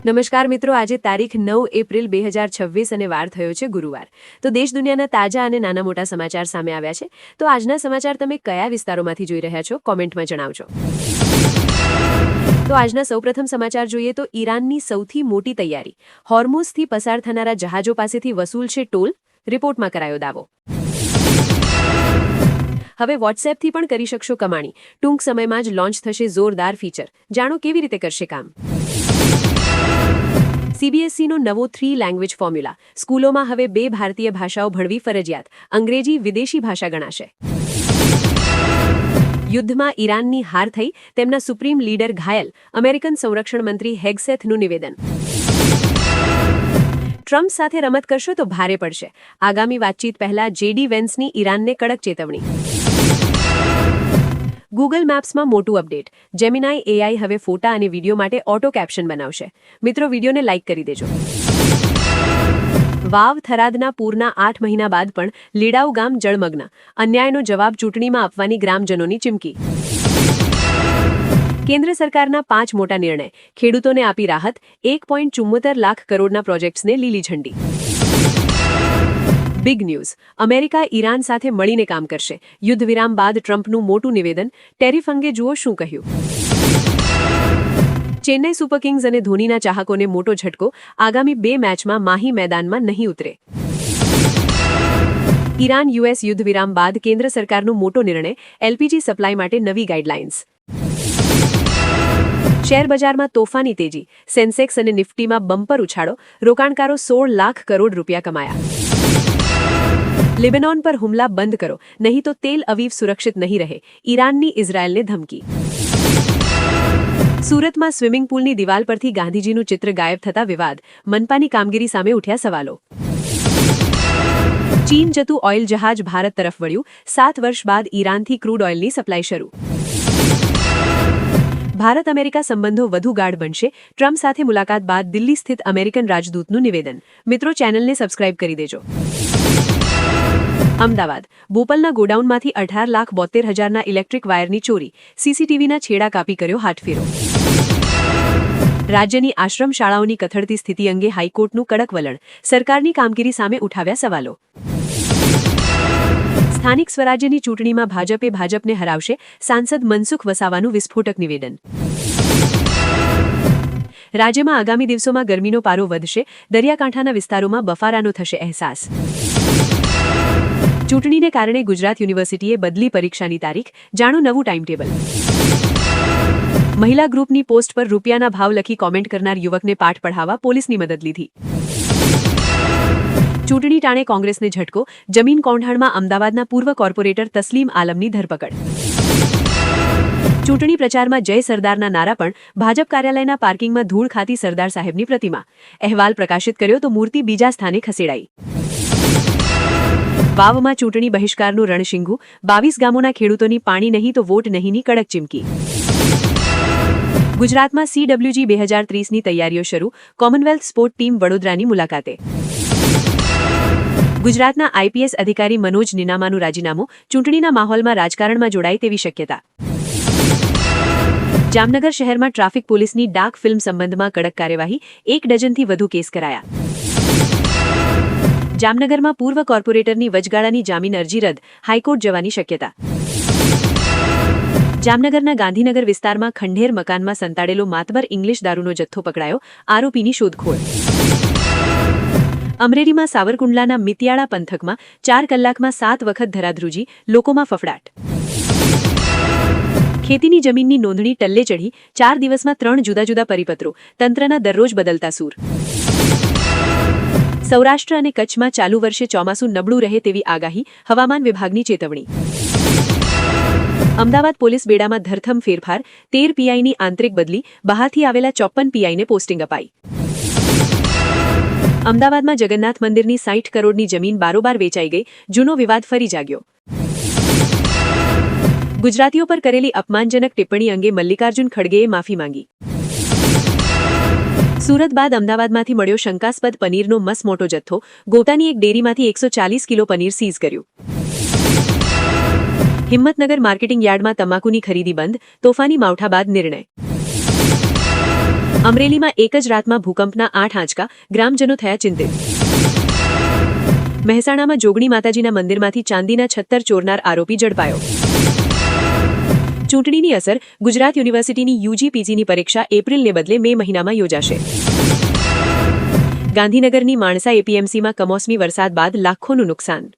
નમસ્કાર મિત્રો, આજે તારીખ 9 એપ્રિલ 2026 અને વાર થયો છે ગુરુવાર। તો દેશ દુનિયાના તાજા અને નાના મોટા સમાચાર સામે આવ્યા છે। તો આજના સમાચાર તમે કયા વિસ્તારોમાંથી જોઈ રહ્યા છો, કોમેન્ટમાં જણાવજો। તો આજના સૌપ્રથમ સમાચાર જોઈએ તો ઈરાનની સૌથી મોટી તૈયારી, હોર્મુઝથી પસાર થનારા જહાજો પાસેથી વસૂલશે ટોલ, રિપોર્ટમાં કરાયો દાવો। હવે વોટ્સએપથી પણ કરી શકશો કમાણી, ટૂંક સમયમાં જ લોન્ચ થશે જોરદાર ફીચર, જાણો કેવી રીતે કરશે કામ। સીબીએસઈનો નવો 3 લેંગ્વેજ ફોર્મ્યુલા, સ્કૂલોમાં હવે 2 ભારતીય ભાષાઓ ભણવી ફરજિયાત, અંગ્રેજી વિદેશી ભાષા ગણાશે। યુદ્ધમાં ઈરાનની હાર થઈ, તેમના સુપ્રીમ લીડર ઘાયલ, અમેરિકન સંરક્ષણ મંત્રી હેગસેથનું નિવેદન। ટ્રમ્પ સાથે રમત કરશો તો ભારે પડશે, આગામી વાતચીત પહેલા જેડી વેન્સની ઈરાનને કડક ચેતવણી। ગૂગલ મેપ્સમાં મોટું અપડેટ, જેમિનાઈ એઆઈ હવે ફોટા અને વિડીયો માટે ઓટો કેપ્શન બનાવશે। મિત્રો, વિડીયોને લાઇક કરી દેજો। વાવ થરાદના પૂરના 8 મહિના બાદ પણ લીડાઉ ગામ જળમગ્ન, અન્યાયનો જવાબ ચૂંટણીમાં આપવાની ગ્રામજનોની ચીમકી। કેન્દ્ર સરકારના 5 મોટા નિર્ણય, ખેડૂતોને આપી રાહત, 1.74 લાખ કરોડના પ્રોજેક્ટ્સને લીલી ઝંડી। બિગ ન્યૂઝ, અમેરિકા ઈરાન સાથે મળીને કામ કરશે, યુદ્ધ વિરામ બાદ ટ્રમ્પનું મોટું નિવેદન, ટેરિફ અંગે જુઓ શું કહ્યું। ચેન્નઈ સુપર કિંગ્સ અને ધોનીના ચાહકોને મોટો ઝટકો, આગામી 2 મેચમાં માહી મેદાનમાં નહીં ઉતરે। ઈરાન યુએસ યુદ્ધ વિરામ બાદ કેન્દ્ર સરકારનો મોટો નિર્ણય, એલપીજી સપ્લાય માટે નવી ગાઈડલાઇન્સ। શેરબજારમાં તોફાની તેજી, સેન્સેક્સ અને નિફ્ટીમાં બમ્પર ઉછાળો, રોકાણકારો 16 લાખ કરોડ રૂપિયા કમાયા। લેબેનોન પર હુમલા બંધ કરો, નહીં તો તેલ અવીવ સુરક્ષિત નહીં રહે, ઈરાનની ઇઝરાયલને ધમકી। સુરતમાં સ્વિમિંગ પુલની દિવાલ પરથી ગાંધીજીનું ચિત્ર ગાયબ થતા વિવાદ, મનપાની કામગીરી સામે ઉઠ્યા સવાલો। ચીન જતું ઓઇલ જહાજ ભારત તરફ વળ્યું, 7 વર્ષ બાદ ઈરાનથી ક્રૂડ ઓઇલની સપ્લાય શરૂ। ભારત અમેરિકા સંબંધો વધુ ગાઢ બનશે, ટ્રમ્પ સાથે મુલાકાત બાદ દિલ્હી સ્થિત અમેરિકન રાજદૂતનું નિવેદન। મિત્રો, ચેનલને સબસ્ક્રાઇબ કરી દેજો। અમદાવાદ, બોપલના ગોડાઉનમાંથી 18,72,000ના ઇલેક્ટ્રિક વાયરની ચોરી, સીસીટીવીના છેડા કાપી કર્યો હાથફેરો। રાજ્યની આશ્રમ શાળાઓની કથળતી સ્થિતિ અંગે હાઈકોર્ટનું કડક વલણ, સરકારની કામગીરી સામે ઉઠાવ્યા સવાલો। સ્થાનિક સ્વરાજ્યની ચૂંટણીમાં ભાજપને હરાવશે, સાંસદ મનસુખ વસાવાનું વિસ્ફોટક નિવેદન। રાજ્યમાં આગામી દિવસોમાં ગરમીનો પારો વધશે, દરિયાકાંઠાના વિસ્તારોમાં બફારાનો થશે અહેસાસ। ચૂંટણીને કારણે ગુજરાત યુનિવર્સિટીએ બદલી પરીક્ષાની તારીખ, જાણો નવું ટાઈમટેબલ। મહિલા ગ્રુપની પોસ્ટ પર રૂપિયાના ભાવ લખી કોમેન્ટ કરનાર યુવકને પાઠ પઢાવવા પોલીસની મદદ લીધી। ચૂંટણી ટાણે કોંગ્રેસને ઝટકો, જમીન કૌભાંડમાં અમદાવાદના પૂર્વ કોર્પોરેટર તસ્લીમ આલમની ધરપકડ। ચૂંટણી પ્રચારમાં જય સરદારના નારા પણ, ભાજપ કાર્યાલયના પાર્કિંગમાં ધૂળ ખાતી સરદાર સાહેબની પ્રતિમા, અહેવાલ પ્રકાશિત કર્યો તો મૂર્તિ બીજા સ્થાને ખસેડાઈ। વાવમાં ચૂંટણી બહિષ્કારનું રણશીંગું, 22 ગામોના ખેડૂતોની પાણી નહીં તો વોટ નહીંની કડક ચીમકી। ગુજરાતમાં CWG 2030ની તૈયારીઓ શરૂ, કોમનવેલ્થ સ્પોર્ટ ટીમ વડોદરાની મુલાકાતે। ગુજરાતના આઈપીએસ અધિકારી મનોજ નિનામાનું રાજીનામું, ચૂંટણીના માહોલમાં રાજકારણમાં જોડાય તેવી શક્યતા। જામનગર શહેરમાં ટ્રાફિક પોલીસની ડાર્ક ફિલ્મ સંબંધમાં કડક કાર્યવાહી, 1 ડઝનથી વધુ કેસ કરાયા। જામનગરમાં પૂર્વ કોર્પોરેટરની વચગાળાની જામીન અરજી રદ, હાઈકોર્ટ જવાની શક્યતા। જામનગરના ગાંધીનગર વિસ્તારમાં ખંડેર મકાનમાં સંતાડેલો માતબર ઇંગ્લિશ દારૂનો જથ્થો પકડાયો, આરોપીની શોધખોળ। અમરેલીમાં સાવરકુંડલાના મિતિયાળા પંથકમાં 4 કલાકમાં 7 વખત ધરાધ્રુજી, લોકોમાં ફફડાટ। ખેતીની જમીનની નોંધણી ટલ્લે ચઢી, 4 દિવસમાં 3 જુદા જુદા પરિપત્રો, તંત્રના દરરોજ બદલતા સૂર। સૌરાષ્ટ્ર અને કચ્છમાં ચાલુ વર્ષે ચોમાસું નબળું રહે તેવી આગાહી, હવામાન વિભાગની ચેતવણી। અમદાવાદ પોલીસ બેડામાં ધરખમ ફેરફાર, 13 પીઆઈની આંતરિક બદલી, બહારથી આવેલા 54 પીઆઈને પોસ્ટિંગ અપાઈ। અમદાવાદમાં જગન્નાથ મંદિરની 60 કરોડની જમીન બારોબાર વેચાઈ ગઈ, જૂનો વિવાદ ફરી જાગ્યો। ગુજરાતીઓ પર કરેલી અપમાનજનક ટિપ્પણી અંગે મલ્લિકાર્જુન ખડગેએ માફી માંગી। સુરત બાદ અમદાવાદમાંથી મળ્યો શંકાસ્પદ પનીરનો મસમોટો જથ્થો, ગોતાની એક ડેરીમાંથી 140 કિલો પનીર સીઝ કર્યું। હિંમતનગર માર્કેટિંગ યાર્ડમાં તમાકુની ખરીદી બંધ, તોફાની માવઠા બાદ નિર્ણય। અમરેલીમાં એક જ રાતમાં ભૂકંપના 8 આંચકા, ગ્રામજનો થયા ચિંતિત. મહેસાણામાં જોગણી માતાજીના મંદિરમાંથી ચાંદીના 76 ચોરનાર આરોપી ઝડપાયો. ચૂંટણીની અસર, ગુજરાત યુનિવર્સિટીની યુજી-પીજીની પરીક્ષા એપ્રિલને બદલે મે મહિનામાં યોજાશે. ગાંધીનગરની માણસા એપીએમસીમાં કમોસમી વરસાદ બાદ લાખોનું નુકસાન.